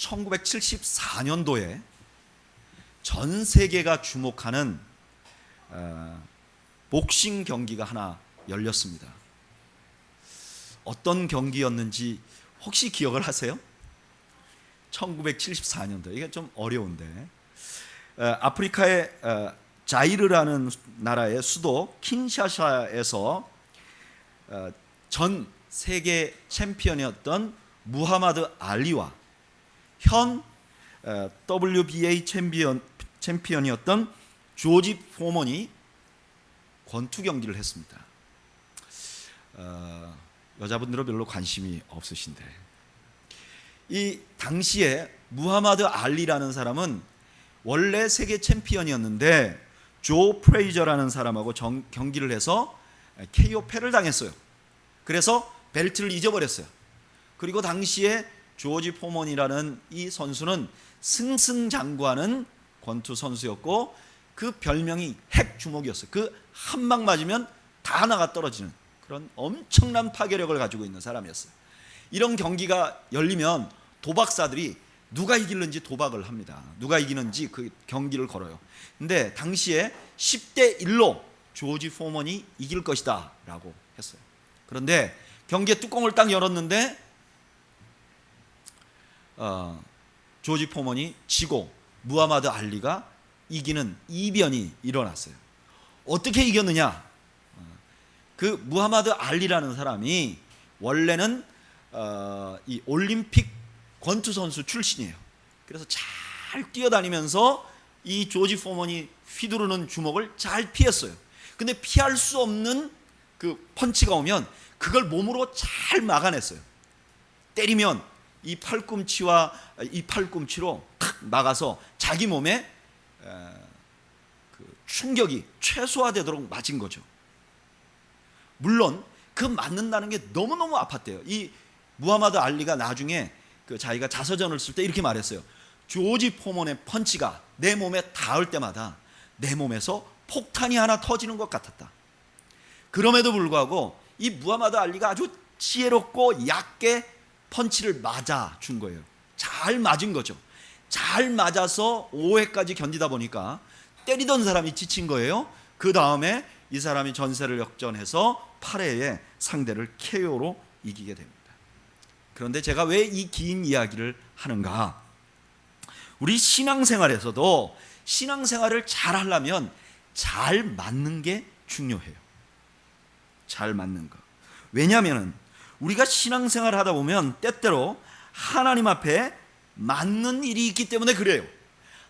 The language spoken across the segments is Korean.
1974년도에 전 세계가 주목하는 복싱 경기가 하나 열렸습니다. 어떤 경기였는지 혹시 기억을 하세요? 1974년도, 이게 좀 어려운데, 아프리카의 자이르라는 나라의 수도 킨샤사에서 전 세계 챔피언이었던 무하마드 알리와 현 WBA 챔피언이었던 조지 포먼이 권투 경기를 했습니다. 여자분들은 별로 관심이 없으신데, 이 당시에 무하마드 알리라는 사람은 원래 세계 챔피언이었는데 조 프레이저라는 사람하고 경기를 해서 KO 패를 당했어요. 그래서 벨트를 잊어버렸어요. 그리고 당시에 조지 포먼이라는 이 선수는 승승장구하는 권투 선수였고, 그 별명이 핵주먹이었어요. 그 한 방 맞으면 다 나가 떨어지는 그런 엄청난 파괴력을 가지고 있는 사람이었어요. 이런 경기가 열리면 도박사들이 누가 이기는지 도박을 합니다. 누가 이기는지 그 경기를 걸어요. 근데 당시에 10대 1로 조지 포먼이 이길 것이다 라고 했어요. 그런데 경기의 뚜껑을 딱 열었는데 조지 포먼이 지고 무하마드 알리가 이기는 이변이 일어났어요. 어떻게 이겼느냐? 그 무하마드 알리라는 사람이 원래는 이 올림픽 권투 선수 출신이에요. 그래서 잘 뛰어다니면서 이 조지 포먼이 휘두르는 주먹을 잘 피했어요. 근데 피할 수 없는 그 펀치가 오면 그걸 몸으로 잘 막아냈어요. 때리면 이 팔꿈치와 이 팔꿈치로 탁 막아서 자기 몸에 그 충격이 최소화되도록 맞은 거죠. 물론 그 맞는다는 게 너무너무 아팠대요. 이 무하마드 알리가 나중에 그 자기가 자서전을 쓸 때 이렇게 말했어요. 조지 포먼의 펀치가 내 몸에 닿을 때마다 내 몸에서 폭탄이 하나 터지는 것 같았다. 그럼에도 불구하고 이 무하마드 알리가 아주 지혜롭고 얕게 펀치를 맞아 준 거예요. 잘 맞은 거죠. 잘 맞아서 5회까지 견디다 보니까 때리던 사람이 지친 거예요. 그 다음에 이 사람이 전세를 역전해서 8회에 상대를 KO로 이기게 됩니다. 그런데 제가 왜 이 긴 이야기를 하는가? 우리 신앙생활에서도 신앙생활을 잘 하려면 잘 맞는 게 중요해요. 잘 맞는 거. 왜냐하면 우리가 신앙생활을 하다 보면 때때로 하나님 앞에 맞는 일이 있기 때문에 그래요.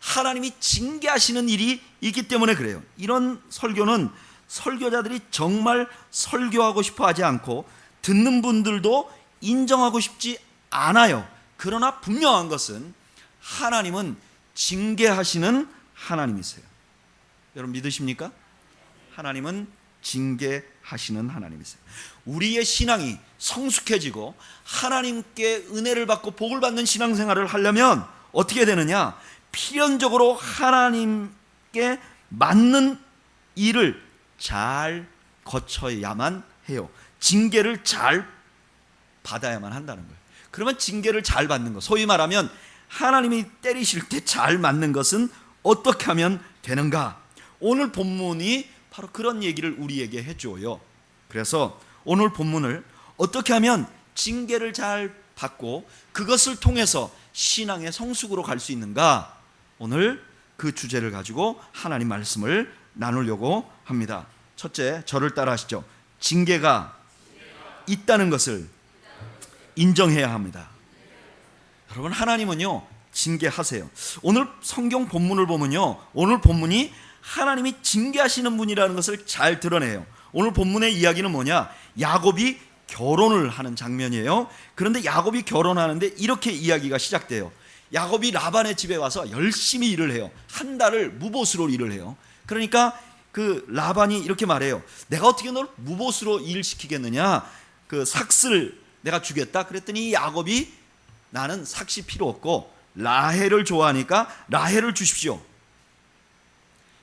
하나님이 징계하시는 일이 있기 때문에 그래요. 이런 설교는 설교자들이 정말 설교하고 싶어 하지 않고 듣는 분들도 인정하고 싶지 않아요. 그러나 분명한 것은 하나님은 징계하시는 하나님이세요. 여러분 믿으십니까? 하나님은 징계하시는 하나님이세요. 우리의 신앙이 성숙해지고 하나님께 은혜를 받고 복을 받는 신앙생활을 하려면 어떻게 되느냐? 필연적으로 하나님께 맞는 일을 잘 거쳐야만 해요. 징계를 잘 받아야만 한다는 거예요. 그러면 징계를 잘 받는 것, 소위 말하면 하나님이 때리실 때 잘 맞는 것은 어떻게 하면 되는가? 오늘 본문이 바로 그런 얘기를 우리에게 해줘요. 그래서 오늘 본문을 어떻게 하면 징계를 잘 받고 그것을 통해서 신앙의 성숙으로 갈 수 있는가? 오늘 그 주제를 가지고 하나님 말씀을 나누려고 합니다. 첫째, 저를 따라 하시죠. 징계가 있다는 것을 인정해야 합니다. 여러분, 하나님은요 징계하세요. 오늘 성경 본문을 보면요, 오늘 본문이 하나님이 징계하시는 분이라는 것을 잘 드러내요. 오늘 본문의 이야기는 뭐냐? 야곱이 결혼을 하는 장면이에요. 그런데 야곱이 결혼하는데 이렇게 이야기가 시작돼요. 야곱이 라반의 집에 와서 열심히 일을 해요. 한 달을 무보수로 일을 해요. 그러니까 그 라반이 이렇게 말해요. 내가 어떻게 널 무보수로 일시키겠느냐? 그 삭슬 내가 주겠다. 그랬더니 야곱이 나는 삭시 필요 없고 라헬을 좋아하니까 라헬을 주십시오.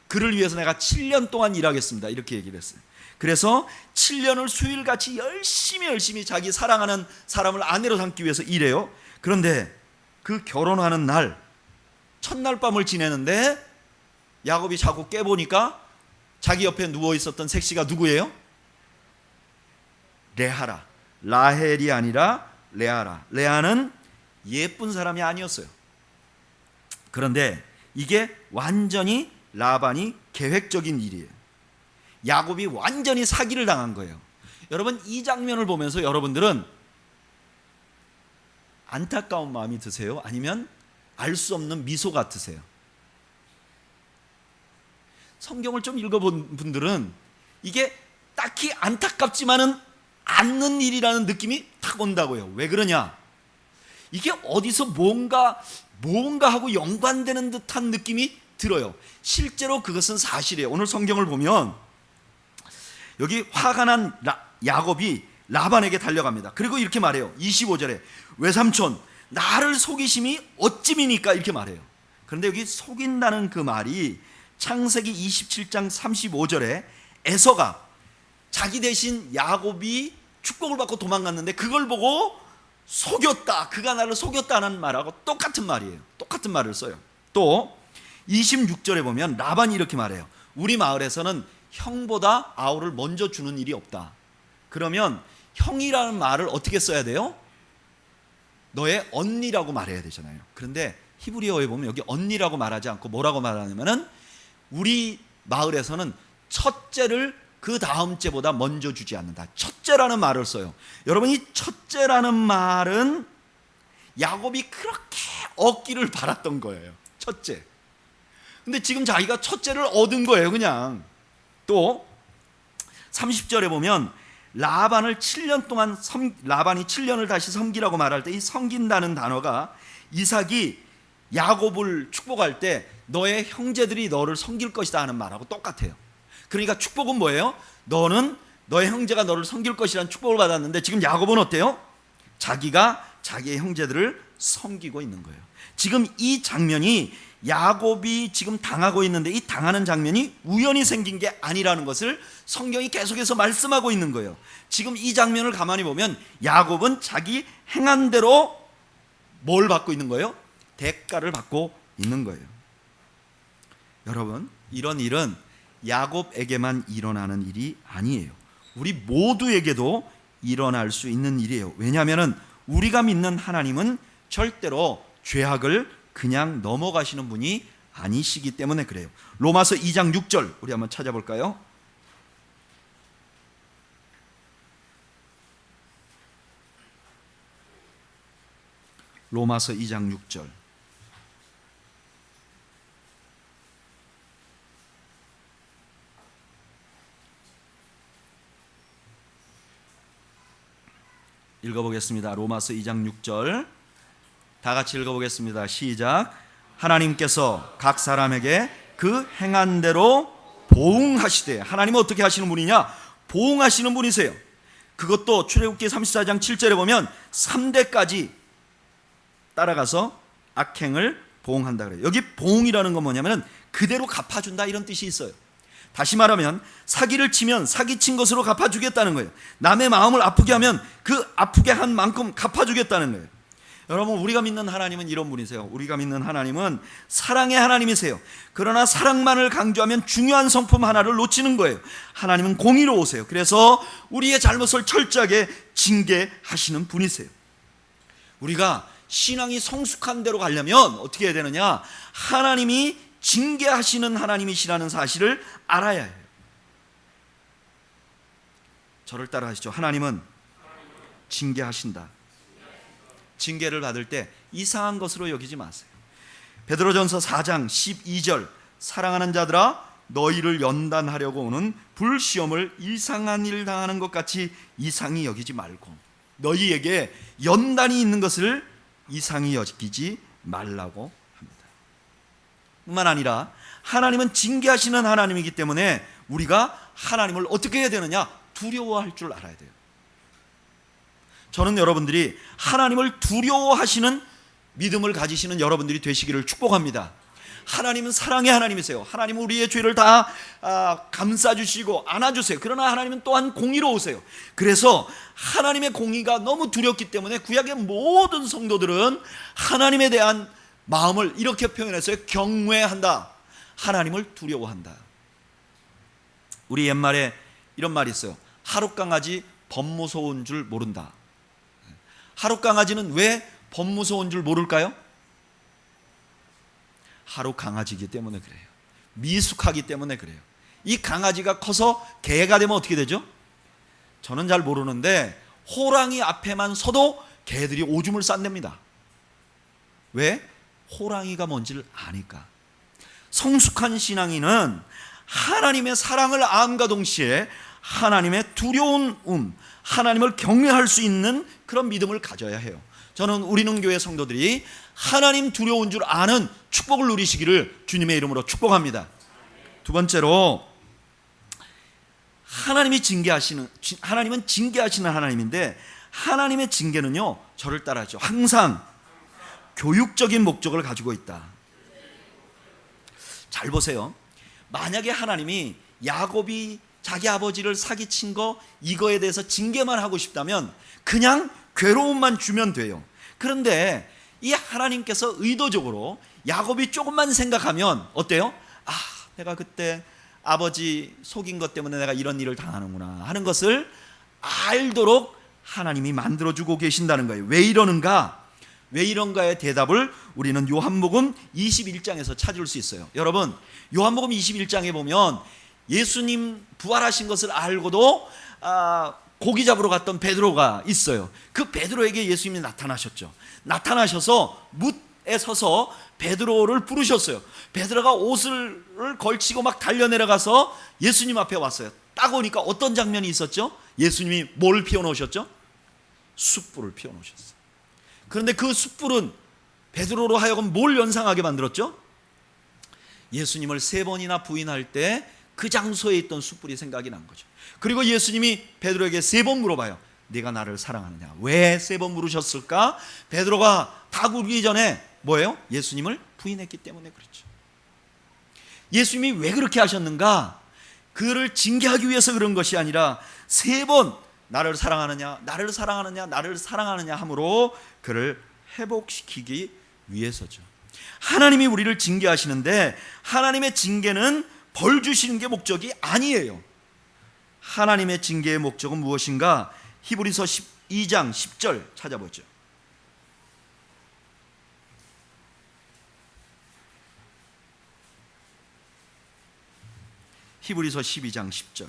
그를 위해서 내가 7년 동안 일하겠습니다. 이렇게 얘기를 했어요. 그래서 7년을 수일같이 열심히 자기 사랑하는 사람을 아내로 삼기 위해서 일해요. 그런데 그 결혼하는 날 첫날 밤을 지내는데 야곱이 자고 깨보니까 자기 옆에 누워 있었던 색시가 누구예요? 레아라. 라헬이 아니라 레아라. 레아는 예쁜 사람이 아니었어요. 그런데 이게 완전히 라반이 계획적인 일이에요. 야곱이 완전히 사기를 당한 거예요. 여러분, 이 장면을 보면서 여러분들은 안타까운 마음이 드세요? 아니면 알 수 없는 미소가 드세요? 성경을 좀 읽어본 분들은 이게 딱히 안타깝지만은 않는 일이라는 느낌이 탁 온다고요. 왜 그러냐? 이게 어디서 뭔가 하고 연관되는 듯한 느낌이 들어요. 실제로 그것은 사실이에요. 오늘 성경을 보면 여기 화가 난 야곱이 라반에게 달려갑니다. 그리고 이렇게 말해요. 25절에 외삼촌 나를 속이심이 어찌미니까 이렇게 말해요. 그런데 여기 속인다는 그 말이 창세기 27장 35절에 에서가 자기 대신 야곱이 축복을 받고 도망갔는데 그걸 보고 속였다, 그가 나를 속였다는 말하고 똑같은 말이에요. 똑같은 말을 써요. 또 26절에 보면 라반이 이렇게 말해요. 우리 마을에서는 형보다 아우를 먼저 주는 일이 없다. 그러면 형이라는 말을 어떻게 써야 돼요? 너의 언니라고 말해야 되잖아요. 그런데 히브리어에 보면 여기 언니라고 말하지 않고 뭐라고 말하냐면은 우리 마을에서는 첫째를 그 다음 째보다 먼저 주지 않는다. 첫째라는 말을 써요. 여러분, 이 첫째라는 말은 야곱이 그렇게 얻기를 바랐던 거예요. 첫째. 근데 지금 자기가 첫째를 얻은 거예요, 그냥. 또 30절에 보면 라반이 7년을 다시 섬기라고 말할 때 이 섬긴다는 단어가 이삭이 야곱을 축복할 때 너의 형제들이 너를 섬길 것이다 하는 말하고 똑같아요. 그러니까 축복은 뭐예요? 너는 너의 형제가 너를 섬길 것이라는 축복을 받았는데 지금 야곱은 어때요? 자기가 자기의 형제들을 섬기고 있는 거예요. 지금 이 장면이 야곱이 지금 당하고 있는데 이 당하는 장면이 우연히 생긴 게 아니라는 것을 성경이 계속해서 말씀하고 있는 거예요. 지금 이 장면을 가만히 보면 야곱은 자기 행한 대로 뭘 받고 있는 거예요? 대가를 받고 있는 거예요. 여러분, 이런 일은 야곱에게만 일어나는 일이 아니에요. 우리 모두에게도 일어날 수 있는 일이에요. 왜냐하면 우리가 믿는 하나님은 절대로 죄악을 그냥 넘어가시는 분이 아니시기 때문에 그래요. 로마서 2장 6절 우리 한번 찾아볼까요? 로마서 2장 6절. 읽어보겠습니다. 로마서 2장 6절 다 같이 읽어보겠습니다. 시작. 하나님께서 각 사람에게 그 행한 대로 보응하시되, 하나님은 어떻게 하시는 분이냐? 보응하시는 분이세요. 그것도 출애굽기 34장 7절에 보면 3대까지 따라가서 악행을 보응한다 그래요. 여기 보응이라는 건 뭐냐면 그대로 갚아준다 이런 뜻이 있어요. 다시 말하면 사기를 치면 사기친 것으로 갚아주겠다는 거예요. 남의 마음을 아프게 하면 그 아프게 한 만큼 갚아주겠다는 거예요. 여러분, 우리가 믿는 하나님은 이런 분이세요. 우리가 믿는 하나님은 사랑의 하나님이세요. 그러나 사랑만을 강조하면 중요한 성품 하나를 놓치는 거예요. 하나님은 공의로우세요. 그래서 우리의 잘못을 철저하게 징계하시는 분이세요. 우리가 신앙이 성숙한 대로 가려면 어떻게 해야 되느냐? 하나님이 징계하시는 하나님이시라는 사실을 알아야 해요. 저를 따라 하시죠. 하나님은 징계하신다. 징계를 받을 때 이상한 것으로 여기지 마세요. 베드로전서 4장 12절 사랑하는 자들아 너희를 연단하려고 오는 불시험을 이상한 일 당하는 것 같이 이상히 여기지 말고, 너희에게 연단이 있는 것을 이상히 여기지 말라고 합니다. 뿐만 아니라 하나님은 징계하시는 하나님이기 때문에 우리가 하나님을 어떻게 해야 되느냐? 두려워할 줄 알아야 돼요. 저는 여러분들이 하나님을 두려워하시는 믿음을 가지시는 여러분들이 되시기를 축복합니다. 하나님은 사랑의 하나님이세요. 하나님은 우리의 죄를 다 감싸주시고 안아주세요. 그러나 하나님은 또한 공의로우세요. 그래서 하나님의 공의가 너무 두렵기 때문에 구약의 모든 성도들은 하나님에 대한 마음을 이렇게 표현했어요. 경외한다. 하나님을 두려워한다. 우리 옛말에 이런 말이 있어요. 하룻강아지 범 무서운 줄 모른다. 하룻강아지는 왜 범 무서운 줄 모를까요? 하룻강아지이기 때문에 그래요. 미숙하기 때문에 그래요. 이 강아지가 커서 개가 되면 어떻게 되죠? 저는 잘 모르는데 호랑이 앞에만 서도 개들이 오줌을 싼답니다. 왜? 호랑이가 뭔지를 아니까. 성숙한 신앙인은 하나님의 사랑을 암과 동시에 하나님의 두려운 하나님을 경외할 수 있는 그런 믿음을 가져야 해요. 저는 우리는 교회 성도들이 하나님 두려운 줄 아는 축복을 누리시기를 주님의 이름으로 축복합니다. 두 번째로, 하나님은 징계하시는 하나님인데, 하나님의 징계는요 저를 따라하죠. 항상 교육적인 목적을 가지고 있다. 잘 보세요. 만약에 하나님이 야곱이 자기 아버지를 사기친 거 이거에 대해서 징계만 하고 싶다면 그냥 괴로움만 주면 돼요. 그런데 이 하나님께서 의도적으로 야곱이 조금만 생각하면 어때요? 내가 그때 아버지 속인 것 때문에 내가 이런 일을 당하는구나 하는 것을 알도록 하나님이 만들어주고 계신다는 거예요. 왜 이러는가? 왜 이런가의 대답을 우리는 요한복음 21장에서 찾을 수 있어요. 여러분, 요한복음 21장에 보면 예수님 부활하신 것을 알고도 고기 잡으러 갔던 베드로가 있어요. 그 베드로에게 예수님이 나타나셨죠. 나타나셔서 뭇에 서서 베드로를 부르셨어요. 베드로가 옷을 걸치고 막 달려내려가서 예수님 앞에 왔어요. 딱 오니까 어떤 장면이 있었죠? 예수님이 뭘 피워놓으셨죠? 숯불을 피워놓으셨어요. 그런데 그 숯불은 베드로로 하여금 뭘 연상하게 만들었죠? 예수님을 3번이나 부인할 때 그 장소에 있던 숯불이 생각이 난 거죠. 그리고 예수님이 베드로에게 3번 물어봐요. 네가 나를 사랑하느냐? 왜 3번 물으셨을까? 베드로가 다 굴기 전에 뭐예요? 예수님을 부인했기 때문에 그렇죠. 예수님이 왜 그렇게 하셨는가? 그를 징계하기 위해서 그런 것이 아니라 3번 나를 사랑하느냐, 나를 사랑하느냐, 나를 사랑하느냐 함으로 그를 회복시키기 위해서죠. 하나님이 우리를 징계하시는데 하나님의 징계는 벌 주시는 게 목적이 아니에요. 하나님의 징계의 목적은 무엇인가? 히브리서 12장 10절 찾아보죠. 히브리서 12장 10절.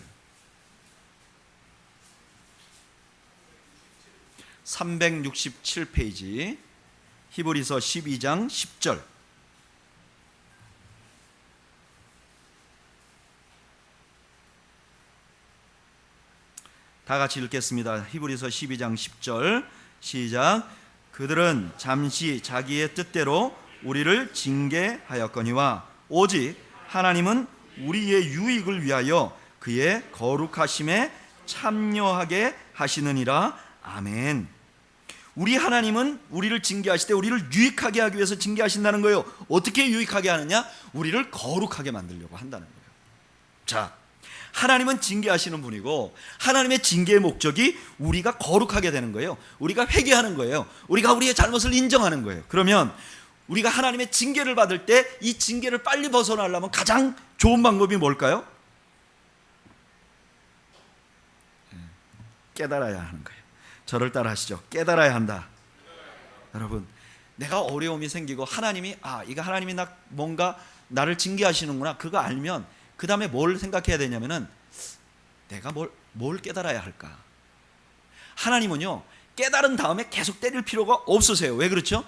367페이지 히브리서 12장 10절. 다 같이 읽겠습니다. 히브리서 12장 10절 시작. 그들은 잠시 자기의 뜻대로 우리를 징계하였거니와 오직 하나님은 우리의 유익을 위하여 그의 거룩하심에 참여하게 하시느니라. 아멘. 우리 하나님은 우리를 징계하실 때 우리를 유익하게 하기 위해서 징계하신다는 거예요. 어떻게 유익하게 하느냐? 우리를 거룩하게 만들려고 한다는 거예요. 자, 하나님은 징계하시는 분이고 하나님의 징계의 목적이 우리가 거룩하게 되는 거예요. 우리가 회개하는 거예요. 우리가 우리의 잘못을 인정하는 거예요. 그러면 우리가 하나님의 징계를 받을 때 이 징계를 빨리 벗어나려면 가장 좋은 방법이 뭘까요? 깨달아야 하는 거예요. 저를 따라 하시죠. 깨달아야 한다. 여러분, 내가 어려움이 생기고 하나님이 이거 하나님이 뭔가 나를 징계하시는구나 그거 알면 그 다음에 뭘 생각해야 되냐면은 내가 뭘 깨달아야 할까? 하나님은요 깨달은 다음에 계속 때릴 필요가 없으세요. 왜 그렇죠?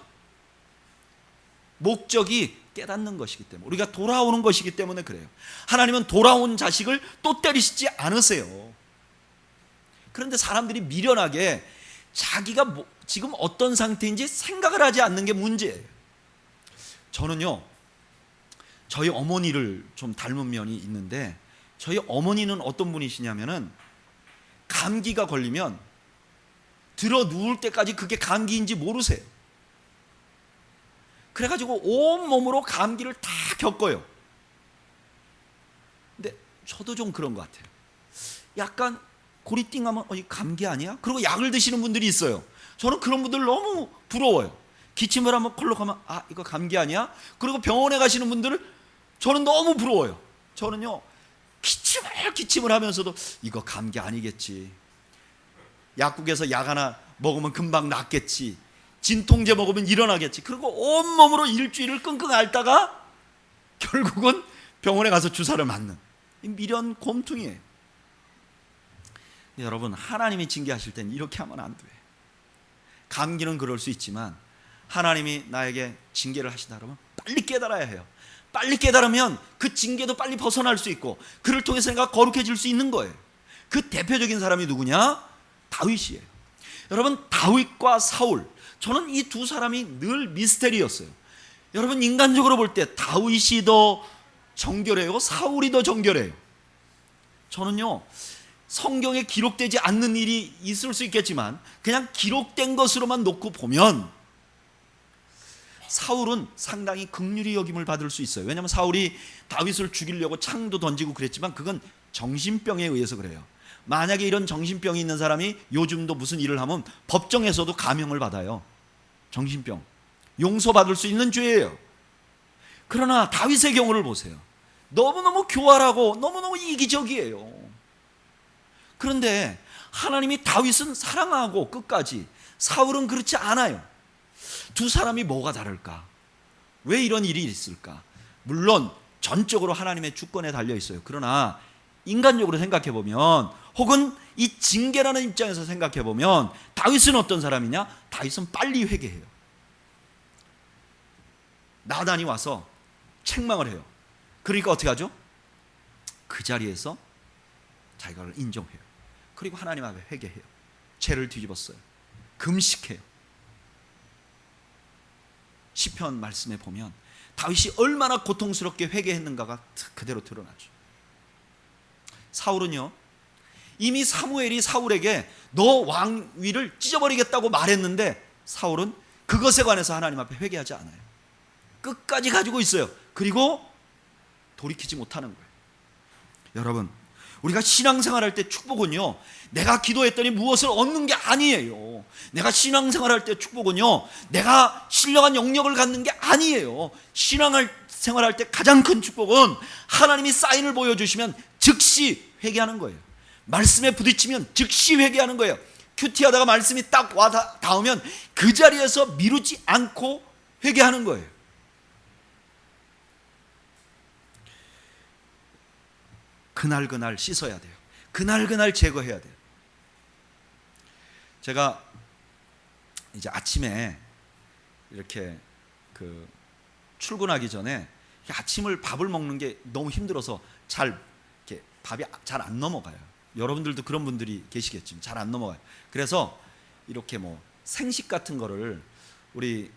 목적이 깨닫는 것이기 때문에, 우리가 돌아오는 것이기 때문에 그래요. 하나님은 돌아온 자식을 또 때리시지 않으세요. 그런데 사람들이 미련하게 자기가 지금 어떤 상태인지 생각을 하지 않는 게 문제예요. 저는요 저희 어머니를 좀 닮은 면이 있는데, 저희 어머니는 어떤 분이시냐면은 감기가 걸리면 들어 누울 때까지 그게 감기인지 모르세요. 그래가지고 온몸으로 감기를 다 겪어요. 근데 저도 좀 그런 것 같아요. 약간 고리띵하면 이 감기 아니야? 그리고 약을 드시는 분들이 있어요. 저는 그런 분들 너무 부러워요. 기침을 한번 콜록하면 이거 감기 아니야? 그리고 병원에 가시는 분들을 저는 너무 부러워요. 저는요 기침을 하면서도 이거 감기 아니겠지, 약국에서 약 하나 먹으면 금방 낫겠지, 진통제 먹으면 일어나겠지. 그리고 온몸으로 일주일을 끙끙 앓다가 결국은 병원에 가서 주사를 맞는 미련 곰퉁이에요. 여러분, 하나님이 징계하실 땐 이렇게 하면 안 돼. 감기는 그럴 수 있지만 하나님이 나에게 징계를 하신다 그러면 빨리 깨달아야 해요. 빨리 깨달으면 그 징계도 빨리 벗어날 수 있고 그를 통해서 내가 거룩해질 수 있는 거예요. 그 대표적인 사람이 누구냐? 다윗이에요. 여러분, 다윗과 사울, 저는 이 두 사람이 늘 미스테리였어요. 여러분, 인간적으로 볼 때 다윗이 더 정결해요? 사울이 더 정결해요? 저는요, 성경에 기록되지 않는 일이 있을 수 있겠지만 그냥 기록된 것으로만 놓고 보면 사울은 상당히 긍휼히 여김을 받을 수 있어요. 왜냐하면 사울이 다윗을 죽이려고 창도 던지고 그랬지만 그건 정신병에 의해서 그래요. 만약에 이런 정신병이 있는 사람이 요즘도 무슨 일을 하면 법정에서도 감형을 받아요. 정신병, 용서받을 수 있는 죄예요. 그러나 다윗의 경우를 보세요. 너무너무 교활하고 너무너무 이기적이에요. 그런데 하나님이 다윗은 사랑하고 끝까지, 사울은 그렇지 않아요. 두 사람이 뭐가 다를까? 왜 이런 일이 있을까? 물론 전적으로 하나님의 주권에 달려 있어요. 그러나 인간적으로 생각해 보면, 혹은 이 징계라는 입장에서 생각해 보면 다윗은 어떤 사람이냐? 다윗은 빨리 회개해요. 나단이 와서 책망을 해요. 그러니까 어떻게 하죠? 그 자리에서 자기가 인정해요. 그리고 하나님 앞에 회개해요. 죄를 뒤집었어요. 금식해요. 시편 말씀에 보면 다윗이 얼마나 고통스럽게 회개했는가가 그대로 드러나죠. 사울은요, 이미 사무엘이 사울에게 너 왕위를 찢어버리겠다고 말했는데 사울은 그것에 관해서 하나님 앞에 회개하지 않아요. 끝까지 가지고 있어요. 그리고 돌이키지 못하는 거예요. 여러분, 우리가 신앙생활할 때 축복은요, 내가 기도했더니 무엇을 얻는 게 아니에요. 내가 신앙생활할 때 축복은요, 내가 신령한 영역을 갖는 게 아니에요. 신앙생활할 때 가장 큰 축복은 하나님이 사인을 보여주시면 즉시 회개하는 거예요. 말씀에 부딪히면 즉시 회개하는 거예요. 큐티하다가 말씀이 딱 와 닿으면 그 자리에서 미루지 않고 회개하는 거예요. 그날 씻어야 돼요. 그날 제거해야 돼요. 제가 이제 아침에 이렇게 출근하기 전에 아침을 밥을 먹는 게 너무 힘들어서 이렇게 밥이 잘 안 넘어가요. 여러분들도 그런 분들이 계시겠지만 잘 안 넘어가요. 그래서 이렇게 생식 같은 거를 우리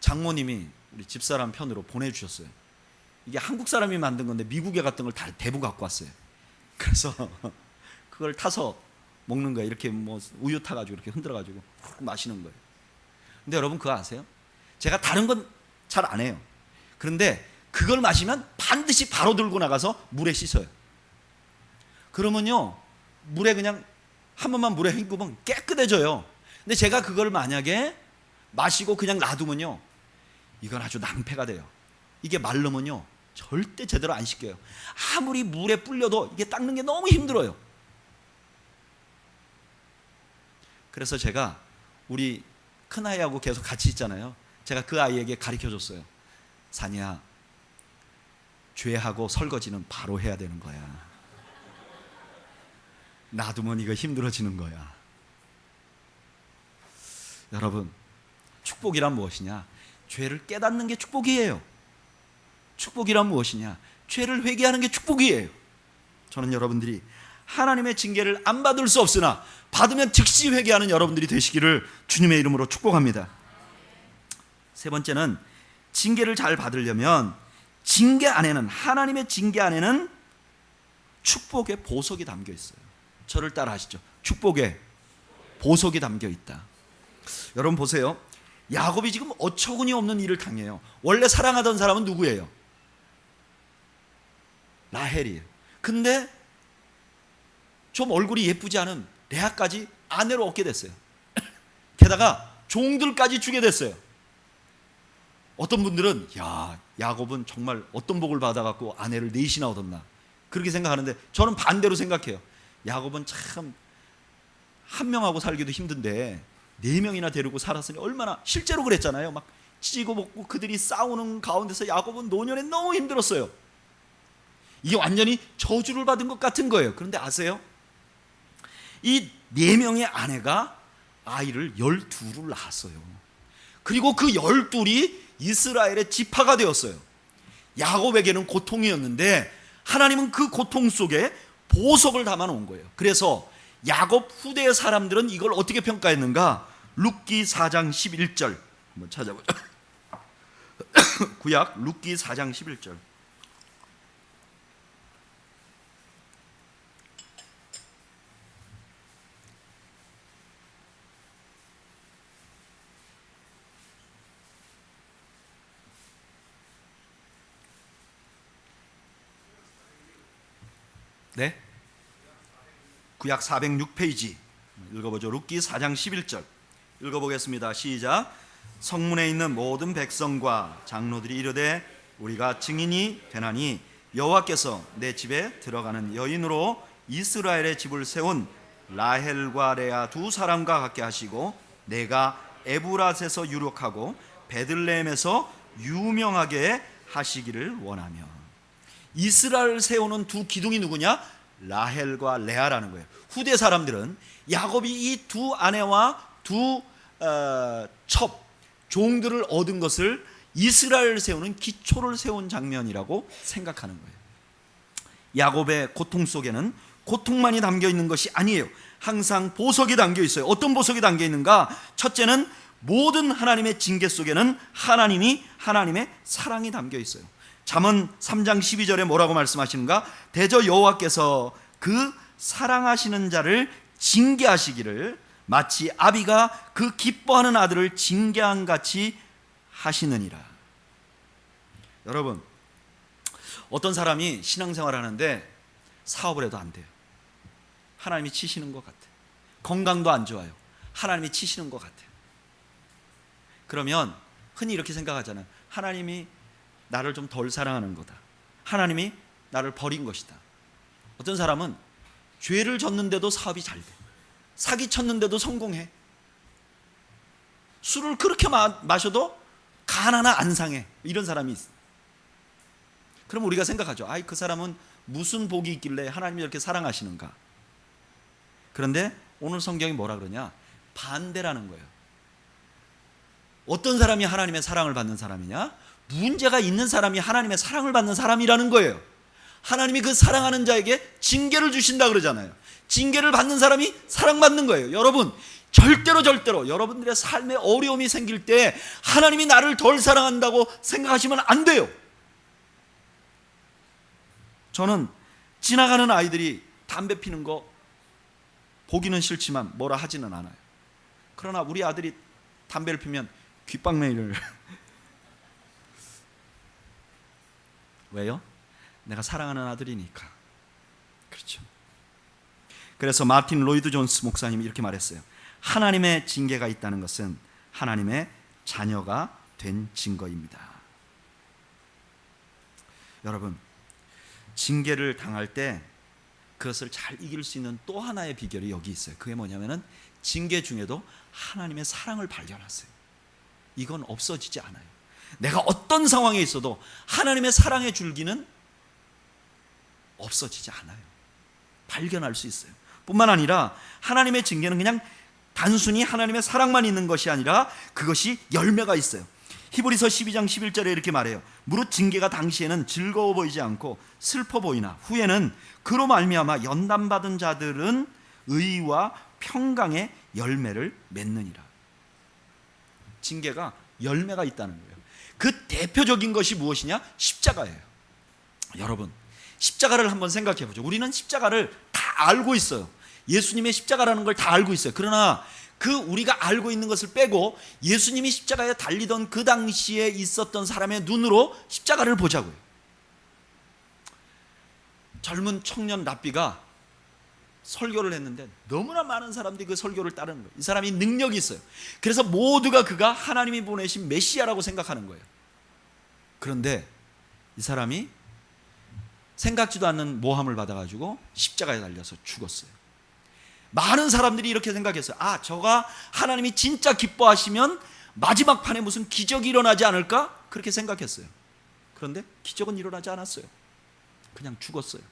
장모님이 우리 집사람 편으로 보내주셨어요. 이게 한국 사람이 만든 건데 미국에 갔던 걸 다 대부 갖고 왔어요. 그래서 그걸 타서 먹는 거예요. 이렇게 우유 타가지고 이렇게 흔들어가지고 마시는 거예요. 근데 여러분 그거 아세요? 제가 다른 건 잘 안 해요. 그런데 그걸 마시면 반드시 바로 들고 나가서 물에 씻어요. 그러면요, 물에 그냥 한 번만 물에 헹구면 깨끗해져요. 근데 제가 그걸 만약에 마시고 그냥 놔두면요, 이건 아주 낭패가 돼요. 이게 마르면요 절대 제대로 안 씻겨요. 아무리 물에 불려도 이게 닦는 게 너무 힘들어요. 그래서 제가 우리 큰아이하고 계속 같이 있잖아요. 제가 그 아이에게 가르쳐줬어요. 산이야, 죄하고 설거지는 바로 해야 되는 거야. 놔두면 이거 힘들어지는 거야. 여러분, 축복이란 무엇이냐? 죄를 깨닫는 게 축복이에요. 축복이란 무엇이냐? 죄를 회개하는 게 축복이에요. 저는 여러분들이 하나님의 징계를 안 받을 수 없으나 받으면 즉시 회개하는 여러분들이 되시기를 주님의 이름으로 축복합니다. 세 번째는, 징계를 잘 받으려면 징계 안에는, 하나님의 징계 안에는 축복의 보석이 담겨 있어요. 저를 따라 하시죠. 축복의 보석이 담겨 있다. 여러분 보세요. 야곱이 지금 어처구니 없는 일을 당해요. 원래 사랑하던 사람은 누구예요? 라헬이에요. 근데 좀 얼굴이 예쁘지 않은 레아까지 아내로 얻게 됐어요. 게다가 종들까지 주게 됐어요. 어떤 분들은 야, 야곱은 정말 어떤 복을 받아갖고 아내를 넷이나 얻었나 그렇게 생각하는데, 저는 반대로 생각해요. 야곱은 참 한 명하고 살기도 힘든데 4명이나 데리고 살았으니 얼마나, 실제로 그랬잖아요. 막 찢고 먹고 그들이 싸우는 가운데서 야곱은 노년에 너무 힘들었어요. 이게 완전히 저주를 받은 것 같은 거예요. 그런데 아세요? 이 4명의 아내가 아이를 12를 낳았어요. 그리고 그 12이 이스라엘의 지파가 되었어요. 야곱에게는 고통이었는데 하나님은 그 고통 속에 보석을 담아 놓은 거예요. 그래서 야곱 후대의 사람들은 이걸 어떻게 평가했는가? 룻기 4장 11절 한번 찾아보죠. 구약 룻기 4장 11절. 네? 구약 406페이지 읽어보죠. 룻기 4장 11절 읽어보겠습니다. 시작. 성문에 있는 모든 백성과 장로들이 이르되 우리가 증인이 되나니 여호와께서 내 집에 들어가는 여인으로 이스라엘의 집을 세운 라헬과 레아 두 사람과 같게 하시고 내가 에브랏에서 유력하고 베들레헴에서 유명하게 하시기를 원하며. 이스라엘을 세우는 두 기둥이 누구냐? 라헬과 레아라는 거예요. 후대 사람들은 야곱이 이 두 아내와 두 첩 종들을 얻은 것을 이스라엘을 세우는 기초를 세운 장면이라고 생각하는 거예요. 야곱의 고통 속에는 고통만이 담겨 있는 것이 아니에요. 항상 보석이 담겨 있어요. 어떤 보석이 담겨 있는가? 첫째는 모든 하나님의 징계 속에는 하나님의 사랑이 담겨 있어요. 잠언 3장 12절에 뭐라고 말씀하시는가? 대저 여호와께서 그 사랑하시는 자를 징계하시기를 마치 아비가 그 기뻐하는 아들을 징계한 같이 하시느니라. 여러분, 어떤 사람이 신앙생활 하는데 사업을 해도 안 돼요. 하나님이 치시는 것 같아요. 건강도 안 좋아요. 하나님이 치시는 것 같아요. 그러면 흔히 이렇게 생각하잖아요. 하나님이 나를 좀 덜 사랑하는 거다. 하나님이 나를 버린 것이다. 어떤 사람은 죄를 졌는데도 사업이 잘 돼. 사기 쳤는데도 성공해. 술을 그렇게 마셔도 간 하나 안 상해. 이런 사람이 있어. 그럼 우리가 생각하죠. 아이, 그 사람은 무슨 복이 있길래 하나님이 이렇게 사랑하시는가? 그런데 오늘 성경이 뭐라 그러냐? 반대라는 거예요. 어떤 사람이 하나님의 사랑을 받는 사람이냐? 문제가 있는 사람이 하나님의 사랑을 받는 사람이라는 거예요. 하나님이 그 사랑하는 자에게 징계를 주신다 그러잖아요. 징계를 받는 사람이 사랑받는 거예요. 여러분, 절대로 여러분들의 삶에 어려움이 생길 때 하나님이 나를 덜 사랑한다고 생각하시면 안 돼요. 저는 지나가는 아이들이 담배 피는 거 보기는 싫지만 뭐라 하지는 않아요. 그러나 우리 아들이 담배를 피면 귓방맹이를 왜요? 내가 사랑하는 아들이니까. 그렇죠. 그래서 마틴 로이드 존스 목사님이 이렇게 말했어요. 하나님의 징계가 있다는 것은 하나님의 자녀가 된 증거입니다. 여러분, 징계를 당할 때 그것을 잘 이길 수 있는 또 하나의 비결이 여기 있어요. 그게 뭐냐면은 징계 중에도 하나님의 사랑을 발견하세요. 이건 없어지지 않아요. 내가 어떤 상황에 있어도 하나님의 사랑의 줄기는 없어지지 않아요. 발견할 수 있어요. 뿐만 아니라 하나님의 징계는 그냥 단순히 하나님의 사랑만 있는 것이 아니라 그것이 열매가 있어요. 히브리서 12장 11절에 이렇게 말해요. 무릇 징계가 당시에는 즐거워 보이지 않고 슬퍼 보이나 후에는 그로 말미암아 연단받은 자들은 의와 평강의 열매를 맺느니라. 징계가 열매가 있다는 거예요. 그 대표적인 것이 무엇이냐? 십자가예요. 여러분, 십자가를 한번 생각해 보죠. 우리는 십자가를 다 알고 있어요. 예수님의 십자가라는 걸 다 알고 있어요. 그러나 그 우리가 알고 있는 것을 빼고 예수님이 십자가에 달리던 그 당시에 있었던 사람의 눈으로 십자가를 보자고요. 젊은 청년 랍비가 설교를 했는데 너무나 많은 사람들이 그 설교를 따르는 거예요. 이 사람이 능력이 있어요. 그래서 모두가 그가 하나님이 보내신 메시아라고 생각하는 거예요. 그런데 이 사람이 생각지도 않는 모함을 받아가지고 십자가에 달려서 죽었어요. 많은 사람들이 이렇게 생각했어요. 아, 저가 하나님이 진짜 기뻐하시면 마지막 판에 무슨 기적이 일어나지 않을까? 그렇게 생각했어요. 그런데 기적은 일어나지 않았어요. 그냥 죽었어요.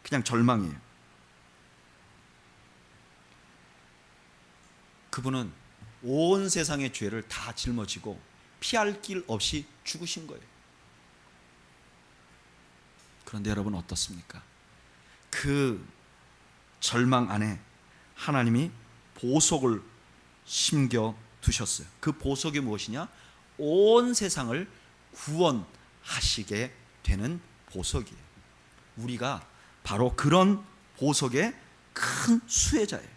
그냥 절망이에요. 그분은 온 세상의 죄를 다 짊어지고 피할 길 없이 죽으신 거예요. 그런데 여러분 어떻습니까? 그 절망 안에 하나님이 보석을 심겨 두셨어요. 그 보석이 무엇이냐? 온 세상을 구원하시게 되는 보석이에요. 우리가 바로 그런 보석의 큰 수혜자예요.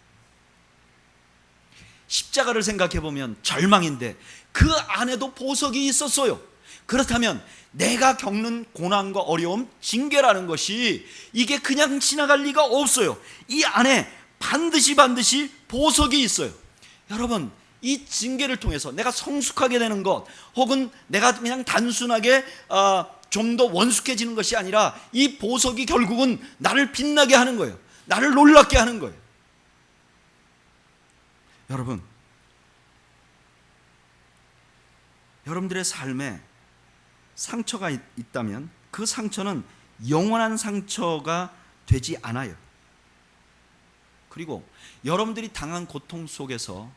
십자가를 생각해 보면 절망인데 그 안에도 보석이 있었어요. 그렇다면 내가 겪는 고난과 어려움, 징계라는 것이 이게 그냥 지나갈 리가 없어요. 이 안에 반드시 보석이 있어요. 여러분, 이 징계를 통해서 내가 성숙하게 되는 것, 혹은 내가 그냥 단순하게 좀 더 원숙해지는 것이 아니라 이 보석이 결국은 나를 빛나게 하는 거예요. 나를 놀랍게 하는 거예요. 여러분, 여러분들의 삶에 상처가 있다면 그 상처는 영원한 상처가 되지 않아요. 그리고 여러분들이 당한 고통 속에서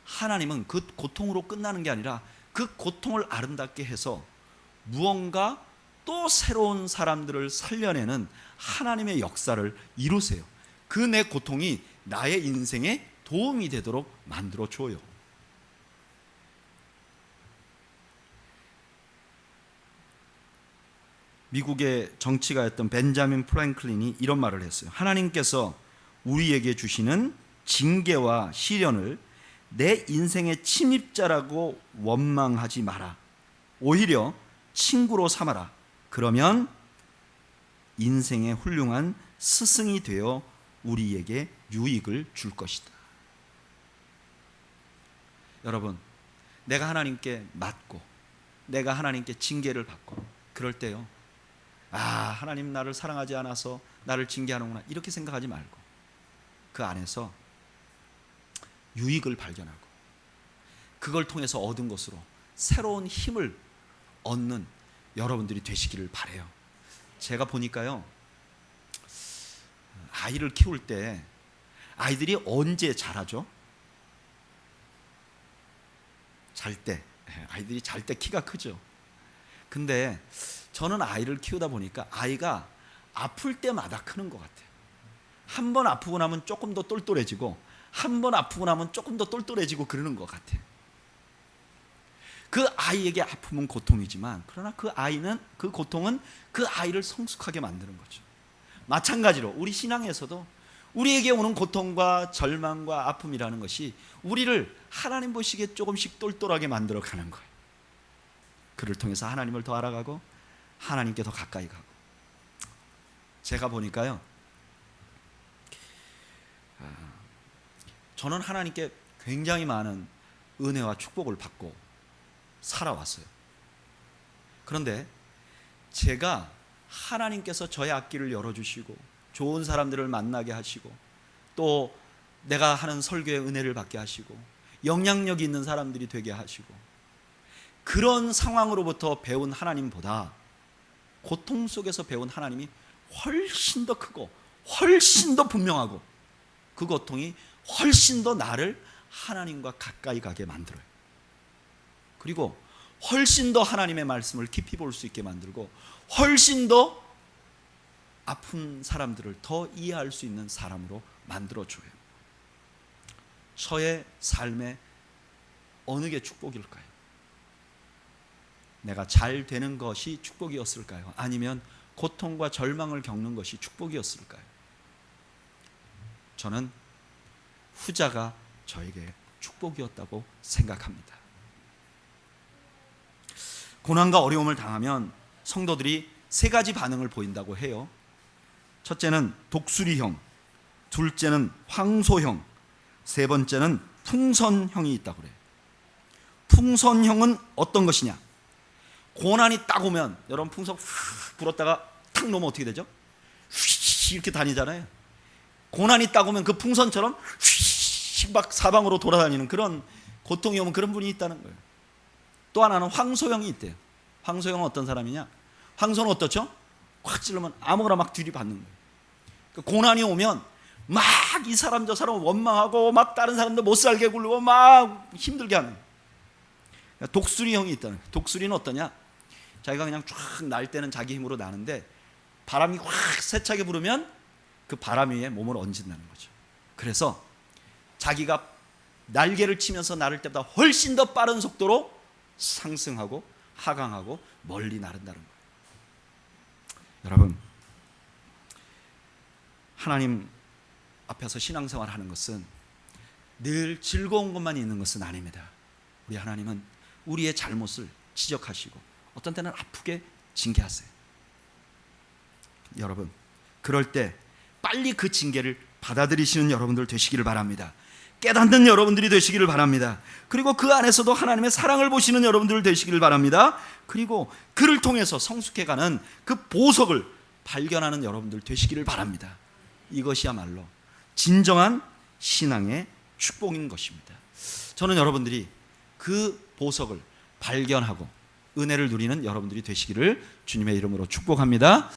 하나님은 그 고통으로 끝나는 게 아니라 그 고통을 아름답게 해서 무언가 또 새로운 사람들을 살려내는 하나님의 역사를 이루세요. 그 내 고통이 나의 인생에 도움이 되도록 만들어 줘요. 미국의 정치가였던 벤자민 프랭클린이 이런 말을 했어요. 하나님께서 우리에게 주시는 징계와 시련을 내 인생의 침입자라고 원망하지 마라. 오히려 친구로 삼아라. 그러면 인생의 훌륭한 스승이 되어 우리에게 유익을 줄 것이다. 여러분, 내가 하나님께 맞고 내가 하나님께 징계를 받고 그럴 때요, 아, 하나님 나를 사랑하지 않아서 나를 징계하는구나, 이렇게 생각하지 말고 그 안에서 유익을 발견하고 그걸 통해서 얻은 것으로 새로운 힘을 얻는 여러분들이 되시기를 바라요. 제가 보니까요, 아이를 키울 때 아이들이 언제 자라죠? 잘 때. 아이들이 잘 때 키가 크죠. 근데 저는 아이를 키우다 보니까 아이가 아플 때마다 크는 것 같아요. 한 번 아프고 나면 조금 더 똘똘해지고 한 번 아프고 나면 조금 더 똘똘해지고 그러는 것 같아요. 그 아이에게 아픔은 고통이지만 그러나 그 아이는, 그 고통은 그 아이를 성숙하게 만드는 거죠. 마찬가지로 우리 신앙에서도 우리에게 오는 고통과 절망과 아픔이라는 것이 우리를 하나님 보시기에 조금씩 똘똘하게 만들어가는 거예요. 그를 통해서 하나님을 더 알아가고 하나님께 더 가까이 가고. 제가 보니까요, 저는 하나님께 굉장히 많은 은혜와 축복을 받고 살아왔어요. 그런데 제가 하나님께서 저의 앞길을 열어주시고 좋은 사람들을 만나게 하시고 또 내가 하는 설교에 은혜를 받게 하시고 영향력이 있는 사람들이 되게 하시고 그런 상황으로부터 배운 하나님보다 고통 속에서 배운 하나님이 훨씬 더 크고 훨씬 더 분명하고 그 고통이 훨씬 더 나를 하나님과 가까이 가게 만들어요. 그리고 훨씬 더 하나님의 말씀을 깊이 볼 수 있게 만들고 훨씬 더 아픈 사람들을 더 이해할 수 있는 사람으로 만들어줘요. 저의 삶에 어느 게 축복일까요? 내가 잘 되는 것이 축복이었을까요? 아니면 고통과 절망을 겪는 것이 축복이었을까요? 저는 후자가 저에게 축복이었다고 생각합니다. 고난과 어려움을 당하면 성도들이 세 가지 반응을 보인다고 해요. 첫째는 독수리형, 둘째는 황소형, 세 번째는 풍선형이 있다고 그래요. 풍선형은 어떤 것이냐? 고난이 딱 오면 여러분 풍선 훅 불었다가 탁 놓으면 어떻게 되죠? 휘 이렇게 다니잖아요. 고난이 딱 오면 그 풍선처럼 휘 막 사방으로 돌아다니는 그런 고통이 오면 그런 분이 있다는 거예요. 또 하나는 황소형이 있대요. 황소형은 어떤 사람이냐? 황소는 어떻죠? 확 찔르면 아무거나 막 들이받는 거예요. 그러니까 고난이 오면 막 이 사람 저 사람 원망하고 막 다른 사람들 못 살게 굴고 막 힘들게 하는 거예요. 그러니까 독수리형이 있다는 거예요. 독수리는 어떠냐? 자기가 그냥 쫙 날 때는 자기 힘으로 나는데 바람이 확 세차게 불으면 그 바람 위에 몸을 얹는다는 거죠. 그래서 자기가 날개를 치면서 나를 때보다 훨씬 더 빠른 속도로 상승하고 하강하고 멀리 나른다는 거예요. 여러분, 하나님 앞에서 신앙생활 하는 것은 늘 즐거운 것만 있는 것은 아닙니다. 우리 하나님은 우리의 잘못을 지적하시고 어떤 때는 아프게 징계하세요. 여러분, 그럴 때 빨리 그 징계를 받아들이시는 여러분들 되시기를 바랍니다. 깨닫는 여러분들이 되시기를 바랍니다. 그리고 그 안에서도 하나님의 사랑을 보시는 여러분들 되시기를 바랍니다. 그리고 그를 통해서 성숙해가는 그 보석을 발견하는 여러분들 되시기를 바랍니다. 이것이야말로 진정한 신앙의 축복인 것입니다. 저는 여러분들이 그 보석을 발견하고 은혜를 누리는 여러분들이 되시기를 주님의 이름으로 축복합니다.